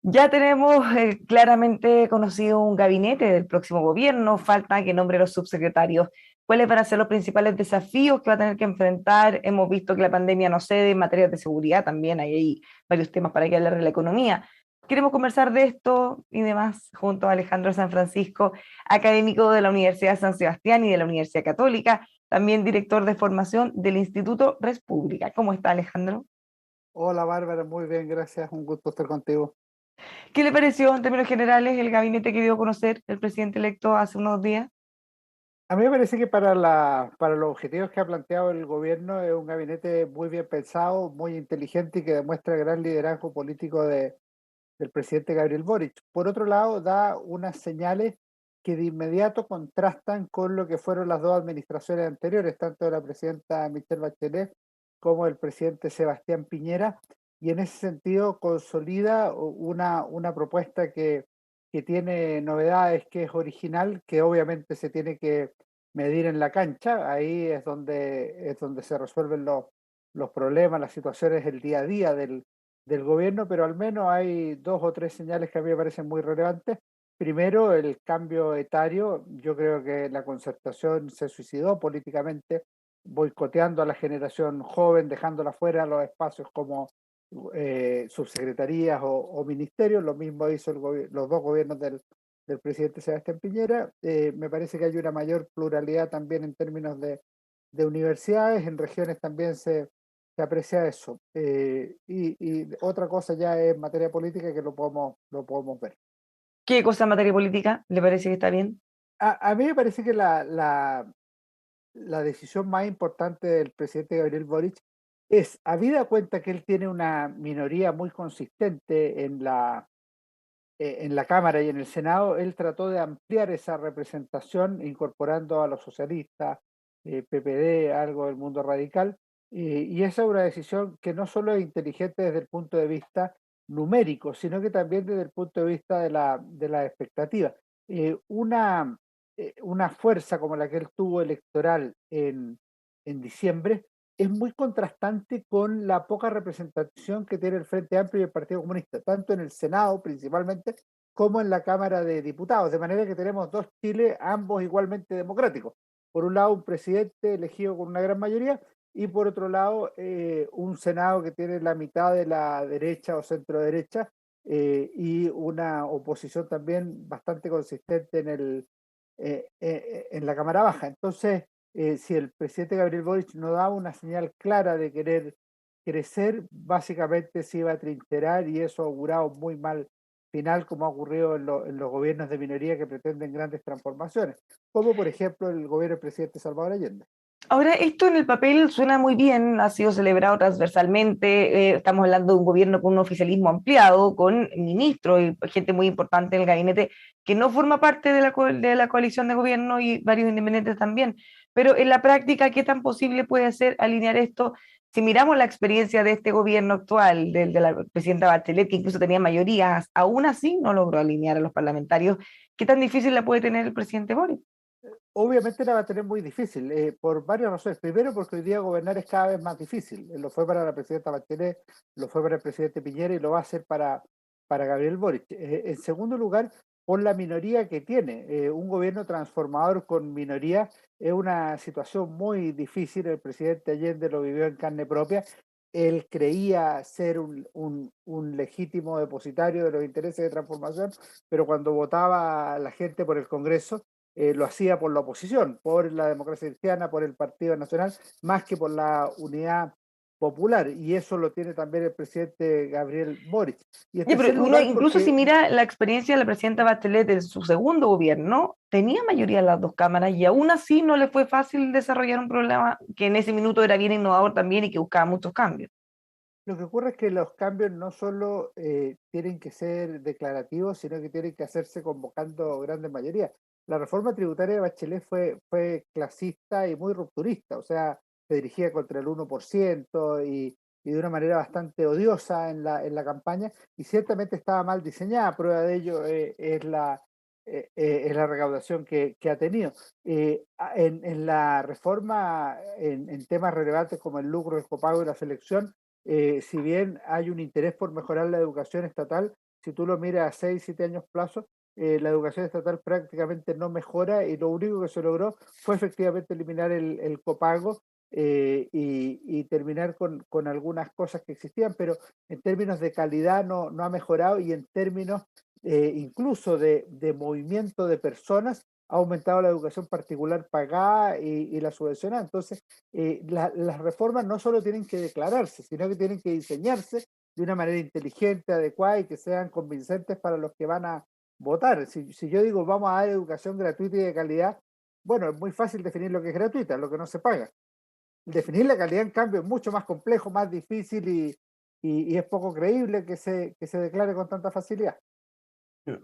Ya tenemos claramente conocido un gabinete del próximo gobierno, falta que nombre los subsecretarios. ¿Cuáles van a ser los principales desafíos que va a tener que enfrentar? Hemos visto que la pandemia no cede en materia de seguridad, también hay varios temas para que hablar de la economía. Queremos conversar de esto y demás junto a Alejandro San Francisco, académico de la Universidad de San Sebastián y de la Universidad Católica, también director de formación del Instituto Res Pública. ¿Cómo está, Alejandro? Hola Bárbara, muy bien, gracias, un gusto estar contigo. ¿Qué le pareció en términos generales el gabinete que dio a conocer el presidente electo hace unos días? A mí me parece que para los objetivos que ha planteado el gobierno es un gabinete muy bien pensado, muy inteligente y que demuestra gran liderazgo político del presidente Gabriel Boric. Por otro lado, da unas señales que de inmediato contrastan con lo que fueron las dos administraciones anteriores, tanto de la presidenta Michelle Bachelet como el presidente Sebastián Piñera, y en ese sentido consolida una propuesta que tiene novedades, que es original, que obviamente se tiene que medir en la cancha. Ahí es donde se resuelven los problemas, las situaciones, el día a día del gobierno, pero al menos hay dos o tres señales que a mí me parecen muy relevantes. Primero, el cambio etario. Yo creo que la Concertación se suicidó políticamente, boicoteando a la generación joven, dejándola fuera los espacios como subsecretarías o ministerios. Lo mismo hizo los dos gobiernos del presidente Sebastián Piñera. Me parece que hay una mayor pluralidad también en términos de universidades, en regiones también se aprecia eso. Y otra cosa ya es materia política que lo podemos ver. ¿Qué cosa en materia política le parece que está bien? A mí me parece que la decisión más importante del presidente Gabriel Boric es, habida cuenta que él tiene una minoría muy consistente en la Cámara y en el Senado, él trató de ampliar esa representación incorporando a los socialistas, PPD, algo del mundo radical, y esa es una decisión que no solo es inteligente desde el punto de vista numérico, sino que también desde el punto de vista de la expectativa. Eh, una, una fuerza como la que él tuvo electoral en diciembre es muy contrastante con la poca representación que tiene el Frente Amplio y el Partido Comunista, tanto en el Senado principalmente como en la Cámara de Diputados, de manera que tenemos dos Chile, ambos igualmente democráticos. Por un lado, un presidente elegido con una gran mayoría y por otro lado, un Senado que tiene la mitad de la derecha o centro derecha, y una oposición también bastante consistente en la Cámara Baja. Entonces, si el presidente Gabriel Boric no daba una señal clara de querer crecer, básicamente se iba a trincherar y eso ha augurado muy mal final, como ha ocurrido en los gobiernos de minoría que pretenden grandes transformaciones, como por ejemplo el gobierno del presidente Salvador Allende. Ahora, esto en el papel suena muy bien, ha sido celebrado transversalmente, estamos hablando de un gobierno con un oficialismo ampliado, con ministros y gente muy importante en el gabinete que no forma parte de de la coalición de gobierno y varios independientes también. Pero en la práctica, ¿qué tan posible puede ser alinear esto? Si miramos la experiencia de este gobierno actual, de la presidenta Bachelet, que incluso tenía mayorías, aún así no logró alinear a los parlamentarios, ¿qué tan difícil la puede tener el presidente Boric? Obviamente la va a tener muy difícil, por varias razones. Primero, porque hoy día gobernar es cada vez más difícil. Lo fue para la presidenta Bachelet, lo fue para el presidente Piñera y lo va a hacer para Gabriel Boric. En segundo lugar, por la minoría que tiene. Un gobierno transformador con minoría es una situación muy difícil. El presidente Allende lo vivió en carne propia. Él creía ser un legítimo depositario de los intereses de transformación, pero cuando votaba la gente por el Congreso, lo hacía por la oposición, por la democracia cristiana, por el Partido Nacional, más que por la unidad popular. Y eso lo tiene también el presidente Gabriel Boric. Y en Ya, tercer pero uno, lugar, incluso si porque mira la experiencia de la presidenta Bachelet en su segundo gobierno, tenía mayoría en las dos cámaras y aún así no le fue fácil desarrollar un programa que en ese minuto era bien innovador también y que buscaba muchos cambios. lo que ocurre es que los cambios no solo tienen que ser declarativos, sino que tienen que hacerse convocando grandes mayorías. La reforma tributaria de Bachelet fue clasista y muy rupturista, o sea, se dirigía contra el 1% y de una manera bastante odiosa en la campaña, y ciertamente estaba mal diseñada. Prueba de ello es es la recaudación que ha tenido. En la reforma, en temas relevantes como el lucro, el copago y la selección, si bien hay un interés por mejorar la educación estatal, si tú lo miras a 6, 7 años plazo, la educación estatal prácticamente no mejora y lo único que se logró fue efectivamente eliminar el copago y terminar con algunas cosas que existían, pero en términos de calidad no ha mejorado y en términos incluso de movimiento de personas ha aumentado la educación particular pagada y la subvencionada. Entonces, las reformas no solo tienen que declararse, sino que tienen que diseñarse de una manera inteligente, adecuada y que sean convincentes para los que van a votar. Si yo digo vamos a dar educación gratuita y de calidad, bueno, es muy fácil definir lo que es gratuita, lo que no se paga. Definir la calidad, en cambio, es mucho más complejo, más difícil y es poco creíble que se declare con tanta facilidad.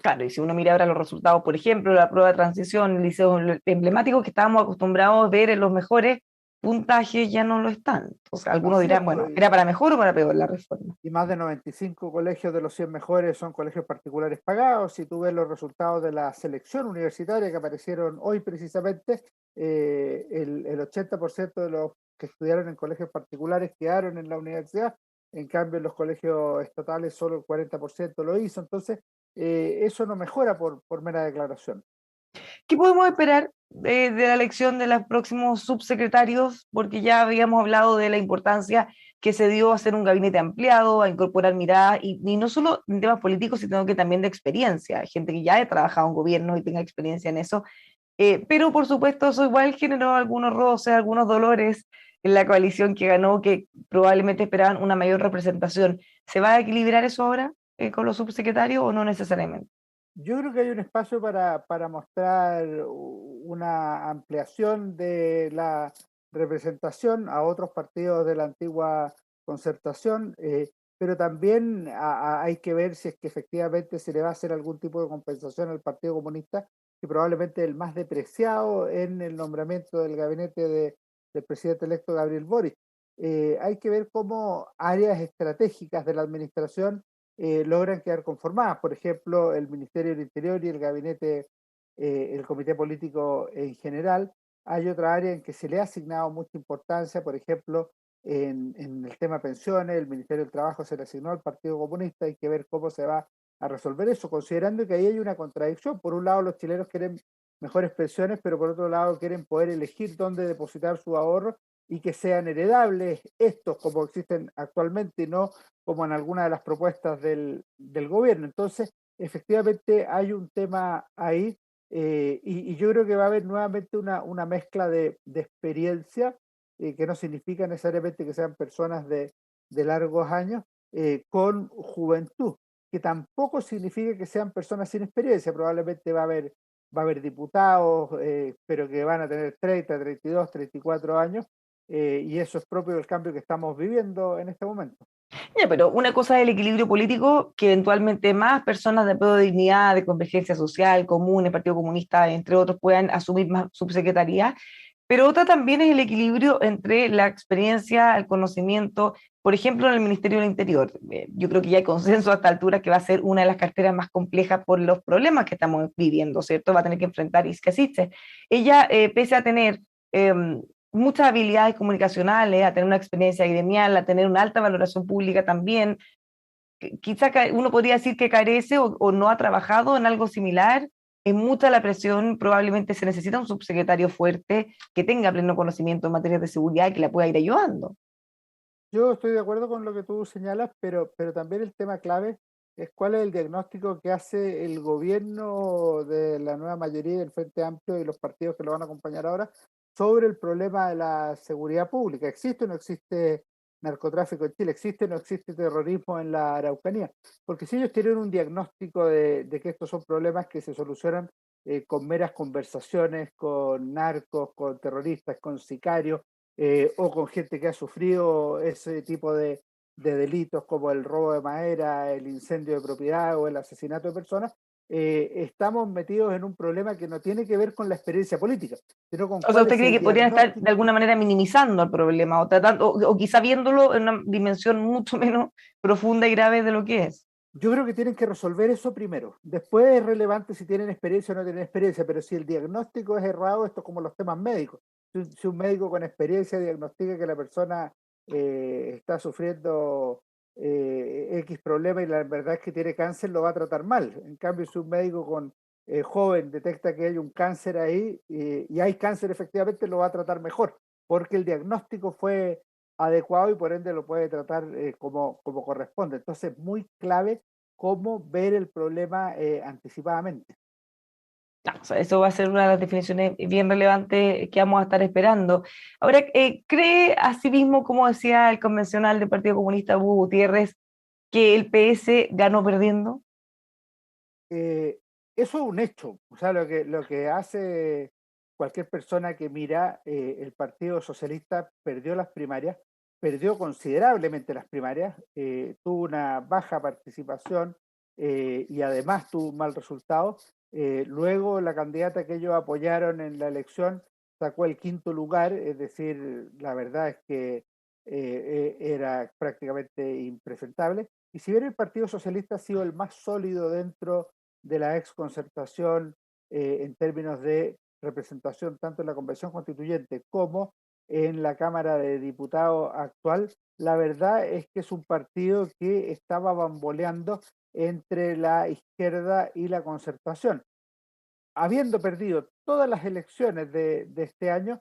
Claro, y si uno mira ahora los resultados, por ejemplo, la prueba de transición, el liceo emblemático que estábamos acostumbrados a ver en los mejores puntajes ya no lo están. Entonces, algunos Así es, dirán, bueno, ¿era para mejor o para peor la reforma? y más de 95 colegios de los 100 mejores son colegios particulares pagados. Si tú ves los resultados de la selección universitaria que aparecieron hoy precisamente, el 80% de los que estudiaron en colegios particulares quedaron en la universidad, en cambio en los colegios estatales solo el 40% lo hizo. Entonces, eso no mejora por mera declaración. ¿Qué podemos esperar de la elección de los próximos subsecretarios? Porque ya habíamos hablado de la importancia que se dio a hacer un gabinete ampliado, a incorporar miradas, y no solo en temas políticos, sino que también de experiencia, gente que ya ha trabajado en gobierno y tenga experiencia en eso. Pero por supuesto, eso igual generó algunos roces, algunos dolores en la coalición que ganó, que probablemente esperaban una mayor representación. ¿Se va a equilibrar eso ahora con los subsecretarios o no necesariamente? Yo creo que hay un espacio para mostrar una ampliación de la representación a otros partidos de la antigua concertación, pero también hay que ver si es que efectivamente se le va a hacer algún tipo de compensación al Partido Comunista, que probablemente es el más depreciado en el nombramiento del gabinete del presidente electo Gabriel Boric. Hay que ver cómo áreas estratégicas de la administración logran quedar conformadas. Por ejemplo, el Ministerio del Interior y el gabinete, el comité político en general. Hay otra área en que se le ha asignado mucha importancia, por ejemplo, en el tema pensiones, el Ministerio del Trabajo se le asignó al Partido Comunista, hay que ver cómo se va a resolver eso, considerando que ahí hay una contradicción. Por un lado, los chilenos quieren mejores pensiones, pero por otro lado quieren poder elegir dónde depositar su ahorro y que sean heredables estos como existen actualmente y no como en alguna de las propuestas del gobierno. Entonces, efectivamente hay un tema ahí y yo creo que va a haber nuevamente una mezcla de experiencia, que no significa necesariamente que sean personas de largos años, con juventud, que tampoco significa que sean personas sin experiencia. Probablemente va a haber diputados, pero que van a tener 30, 32, 34 años, y eso es propio del cambio que estamos viviendo en este momento. Ya, pero una cosa es el equilibrio político, que eventualmente más personas de apoyo de dignidad, de convergencia social, común, el Partido Comunista, entre otros, puedan asumir más subsecretaría, pero otra también es el equilibrio entre la experiencia, el conocimiento, por ejemplo, en el Ministerio del Interior. Yo creo que ya hay consenso a esta altura que va a ser una de las carteras más complejas por los problemas que estamos viviendo, ¿cierto? Va a tener que enfrentar Isca Siches. Ella, pese a tener eh, muchas habilidades comunicacionales, a tener una experiencia gremial, a tener una alta valoración pública también, quizá uno podría decir que carece o no ha trabajado en algo similar. Es mucha la presión, probablemente se necesita un subsecretario fuerte que tenga pleno conocimiento en materia de seguridad y que la pueda ir ayudando. Yo estoy de acuerdo con lo que tú señalas, pero también el tema clave es cuál es el diagnóstico que hace el gobierno de la nueva mayoría del Frente Amplio y los partidos que lo van a acompañar ahora sobre el problema de la seguridad pública. ¿Existe o no existe narcotráfico en Chile? ¿Existe o no existe terrorismo en la Araucanía? Porque si ellos tienen un diagnóstico de que estos son problemas que se solucionan con meras conversaciones con narcos, con terroristas, con sicarios, o con gente que ha sufrido ese tipo de delitos como el robo de madera, el incendio de propiedad o el asesinato de personas, estamos metidos en un problema que no tiene que ver con la experiencia política, sino con O sea, cuál ¿usted es cree el que podrían estar de diagnóstico. alguna manera minimizando el problema o tratando, o quizá viéndolo en una dimensión mucho menos profunda y grave de lo que es? Yo creo que tienen que resolver eso primero. Después es relevante si tienen experiencia o no tienen experiencia, pero si el diagnóstico es errado, esto es como los temas médicos. Si un médico con experiencia diagnostica que la persona está sufriendo X problema y la verdad es que tiene cáncer, lo va a tratar mal. En cambio, si un médico con joven detecta que hay un cáncer ahí y hay cáncer efectivamente, lo va a tratar mejor, porque el diagnóstico fue adecuado y por ende lo puede tratar como corresponde. Entonces, muy clave cómo ver el problema anticipadamente. No, o sea, eso va a ser una de las definiciones bien relevantes que vamos a estar esperando. Ahora, ¿cree asimismo, como decía el convencional del Partido Comunista Hugo Gutiérrez, que el PS ganó perdiendo? Eh, Eso es un hecho. O sea, lo que hace cualquier persona que mira, el Partido Socialista perdió las primarias, perdió considerablemente las primarias, tuvo una baja participación y además tuvo un mal resultado. Luego la candidata que ellos apoyaron en la elección sacó el quinto lugar, es decir, la verdad es que era prácticamente impresentable. Y si bien el Partido Socialista ha sido el más sólido dentro de la ex concertación en términos de representación tanto en la Convención Constituyente como en la Cámara de Diputados actual, la verdad es que es un partido que estaba bamboleando entre la izquierda y la concertación. Habiendo perdido todas las elecciones de este año,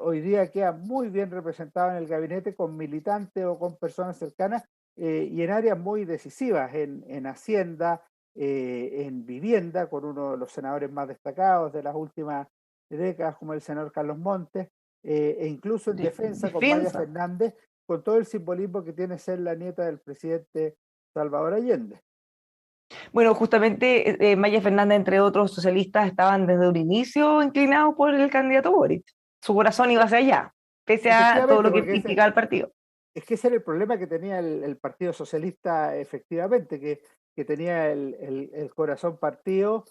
hoy día queda muy bien representado en el gabinete con militantes o con personas cercanas y en áreas muy decisivas, en Hacienda, en vivienda, con uno de los senadores más destacados de las últimas décadas, como el senador Carlos Montes, e incluso en defensa con Maya Defensa. Fernández, con todo el simbolismo que tiene ser la nieta del presidente Salvador Allende. Bueno, justamente Maya Fernández, entre otros socialistas, estaban desde un inicio inclinados por el candidato Boric. Su corazón iba hacia allá, pese a todo Efectivamente, lo que porque implicaba el partido. es que ese era el problema que tenía el Partido Socialista, efectivamente, que tenía el corazón partido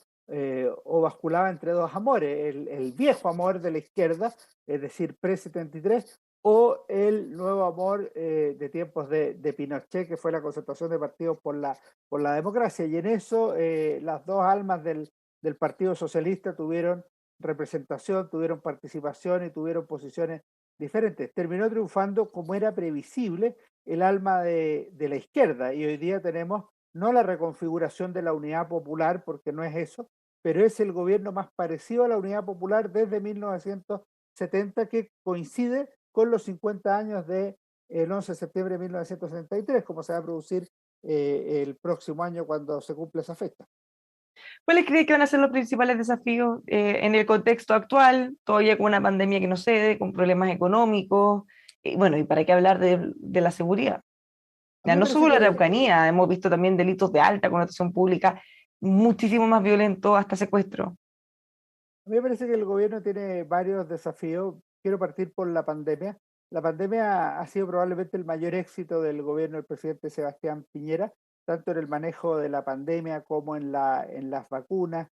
o basculaba entre dos amores, el viejo amor de la izquierda, es decir, pre-73, o el nuevo amor de tiempos de Pinochet, que fue la concentración de partidos por la democracia. Y en eso las dos almas del Partido Socialista tuvieron representación, tuvieron participación y tuvieron posiciones diferentes. Terminó triunfando, como era previsible, el alma de la izquierda y hoy día tenemos no la reconfiguración de la Unidad Popular, porque no es eso, pero es el gobierno más parecido a la Unidad Popular desde 1970 que coincide con los 50 años del 11 de septiembre de 1973, como se va a producir el próximo año cuando se cumple esa fecha. ¿Cuáles cree que van a ser los principales desafíos en el contexto actual, todavía con una pandemia que no cede, con problemas económicos? Y bueno, y para qué hablar de la seguridad. A mí Ya, me no parece solo la que Araucanía, hemos visto también delitos de alta connotación pública, muchísimo más violentos, hasta secuestro. A mí me parece que el gobierno tiene varios desafíos. Quiero partir por la pandemia. La pandemia ha sido probablemente el mayor éxito del gobierno del presidente Sebastián Piñera, tanto en el manejo de la pandemia como en las vacunas,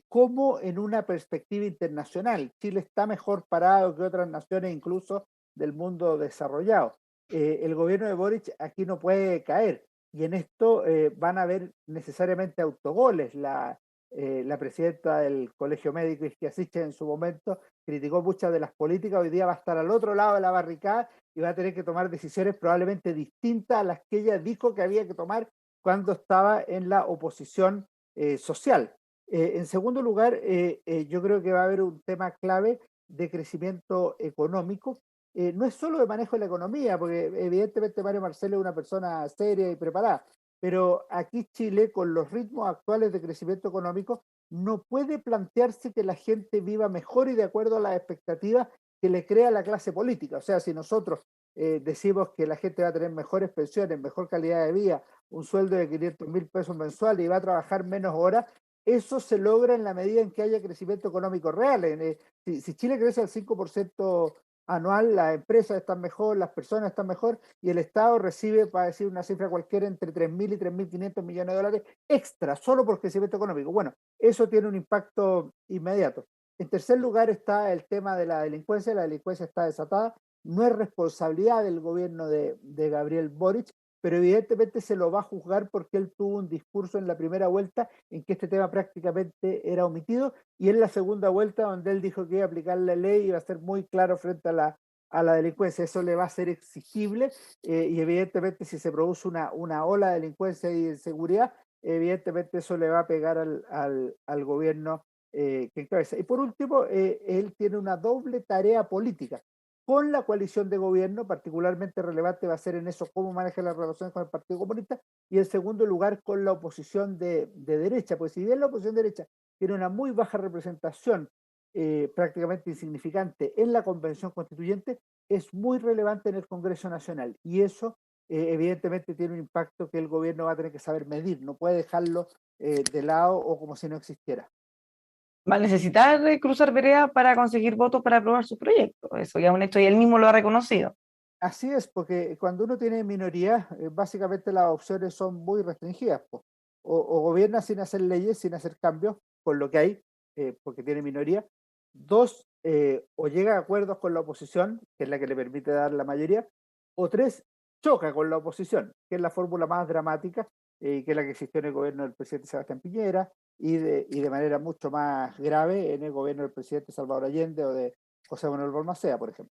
como en una perspectiva internacional. Chile está mejor parado que otras naciones, incluso del mundo desarrollado. El gobierno de Boric aquí no puede caer y en esto van a haber necesariamente autogoles. La presidenta del Colegio Médico, Isquia Siches, en su momento criticó muchas de las políticas, hoy día va a estar al otro lado de la barricada y va a tener que tomar decisiones probablemente distintas a las que ella dijo que había que tomar cuando estaba en la oposición social. En segundo lugar, yo creo que va a haber un tema clave de crecimiento económico. No es solo de manejo de la economía, porque evidentemente Mario Marcelo es una persona seria y preparada, pero aquí Chile, con los ritmos actuales de crecimiento económico, no puede plantearse que la gente viva mejor y de acuerdo a las expectativas que le crea la clase política. O sea, si nosotros decimos que la gente va a tener mejores pensiones, mejor calidad de vida, un sueldo de 500.000 pesos mensuales y va a trabajar menos horas, eso se logra en la medida en que haya crecimiento económico real. Si Chile crece al 5% anual, las empresas están mejor, las personas están mejor y el Estado recibe, para decir una cifra cualquiera, entre 3.000 y 3.500 millones de dólares extra, solo por crecimiento económico. Bueno, eso tiene un impacto inmediato. En tercer lugar está el tema de la delincuencia está desatada, no es responsabilidad del gobierno de Gabriel Boric, pero evidentemente se lo va a juzgar porque él tuvo un discurso en la primera vuelta en que este tema prácticamente era omitido, y en la segunda vuelta donde él dijo que iba a aplicar la ley y iba a ser muy claro frente a la delincuencia. Eso le va a ser exigible, y evidentemente si se produce una ola de delincuencia y de inseguridad, evidentemente eso le va a pegar al gobierno que encabeza. Y por último, él tiene una doble tarea política. Con la coalición de gobierno, particularmente relevante va a ser en eso cómo maneja las relaciones con el Partido Comunista, y en segundo lugar con la oposición de derecha, pues si bien la oposición de derecha tiene una muy baja representación, prácticamente insignificante en la Convención Constituyente, es muy relevante en el Congreso Nacional, y eso evidentemente tiene un impacto que el gobierno va a tener que saber medir, no puede dejarlo de lado o como si no existiera. Va a necesitar cruzar vereda para conseguir votos para aprobar su proyecto. Eso ya es un hecho y él mismo lo ha reconocido. Así es, porque cuando uno tiene minoría, básicamente las opciones son muy restringidas, po. O gobierna sin hacer leyes, sin hacer cambios, con lo que hay, porque tiene minoría. Dos, o llega a acuerdos con la oposición, que es la que le permite dar la mayoría. O tres, choca con la oposición, que es la fórmula más dramática, que es la que existió en el gobierno del presidente Sebastián Piñera, y de manera mucho más grave en el gobierno del presidente Salvador Allende o de José Manuel Balmaceda, por ejemplo.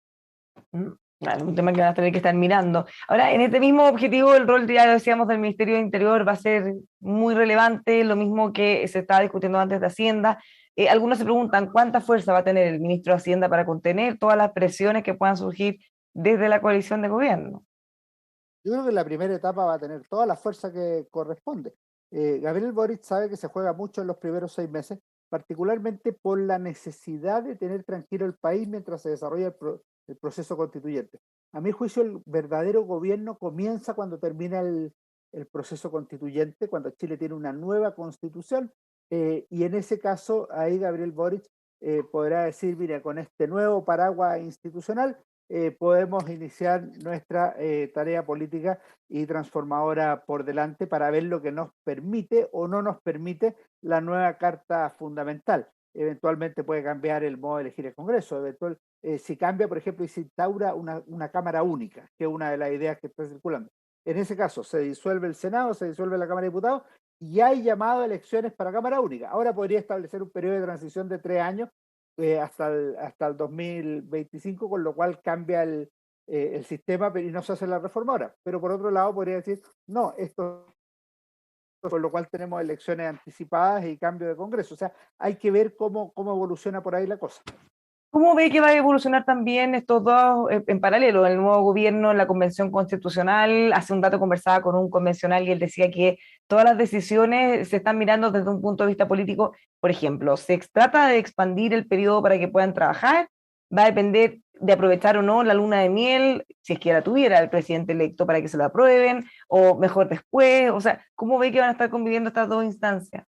Mm, claro, un tema que van a tener que estar mirando. Ahora, en este mismo objetivo, el rol, ya lo decíamos, del Ministerio de Interior va a ser muy relevante, lo mismo que se estaba discutiendo antes de Hacienda. Algunos se preguntan cuánta fuerza va a tener el ministro de Hacienda para contener todas las presiones que puedan surgir desde la coalición de gobierno. Yo creo que la primera etapa va a tener toda la fuerza que corresponde. Gabriel Boric sabe que se juega mucho en los primeros 6 meses, particularmente por la necesidad de tener tranquilo el país mientras se desarrolla el proceso constituyente. A mi juicio, el verdadero gobierno comienza cuando termina el proceso constituyente, cuando Chile tiene una nueva constitución, y en ese caso, ahí Gabriel Boric podrá decir, mira, con este nuevo paraguas institucional, podemos iniciar nuestra tarea política y transformadora por delante para ver lo que nos permite o no nos permite la nueva Carta Fundamental. Eventualmente puede cambiar el modo de elegir el Congreso, si cambia, por ejemplo, y se instaura una Cámara única, que es una de las ideas que está circulando. En ese caso, se disuelve el Senado, se disuelve la Cámara de Diputados y hay llamado a elecciones para Cámara única. Ahora podría establecer un periodo de transición de 3 años, hasta el 2025, con lo cual cambia el sistema y no se hace la reforma ahora. Pero por otro lado podría decir, no, esto, con lo cual tenemos elecciones anticipadas y cambio de Congreso. O sea, hay que ver cómo evoluciona por ahí la cosa. ¿Cómo ve que va a evolucionar también estos dos en paralelo? El nuevo gobierno, la convención constitucional. Hace un rato conversaba con un convencional y él decía que todas las decisiones se están mirando desde un punto de vista político. Por ejemplo, se trata de expandir el periodo para que puedan trabajar, va a depender de aprovechar o no la luna de miel, si es que la tuviera el presidente electo para que se lo aprueben, o mejor después. O sea, ¿cómo ve que van a estar conviviendo estas dos instancias?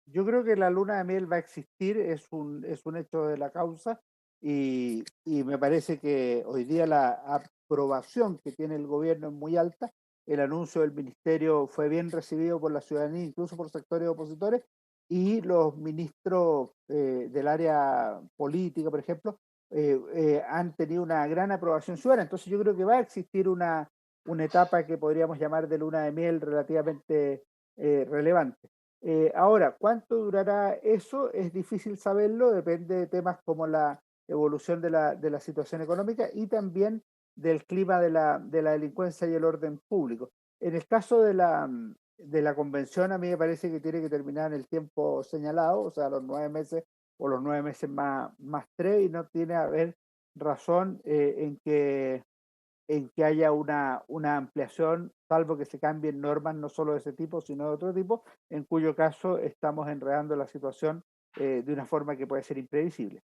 Yo creo que la luna de miel va a existir, es un hecho de la causa, y me parece que hoy día la aprobación que tiene el gobierno es muy alta. El anuncio del ministerio fue bien recibido por la ciudadanía, incluso por sectores opositores, y los ministros del área política, por ejemplo, han tenido una gran aprobación ciudadana. Entonces yo creo que va a existir una etapa que podríamos llamar de luna de miel relativamente relevante. Ahora, ¿cuánto durará eso? Es difícil saberlo, depende de temas como la evolución de la situación económica y también del clima de la delincuencia y el orden público. En el caso de la convención, a mí me parece que tiene que terminar en el tiempo señalado, o sea, los 9 meses o los 9 meses más tres, y no tiene a haber razón en que haya una ampliación, salvo que se cambien normas no solo de ese tipo, sino de otro tipo, en cuyo caso estamos enredando la situación de una forma que puede ser imprevisible.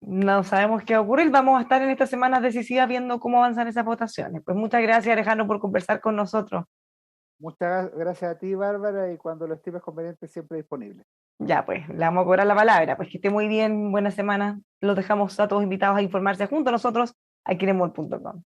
No sabemos qué va a ocurrir. Vamos a estar en estas semanas decisivas viendo cómo avanzan esas votaciones. Pues muchas gracias, Alejandro, por conversar con nosotros. Muchas gracias a ti, Bárbara, y cuando lo estimes conveniente, siempre disponible. Ya, pues, le vamos a cobrar la palabra. Pues que esté muy bien, buena semana. Los dejamos a todos invitados a informarse junto a nosotros aquí en emol.com.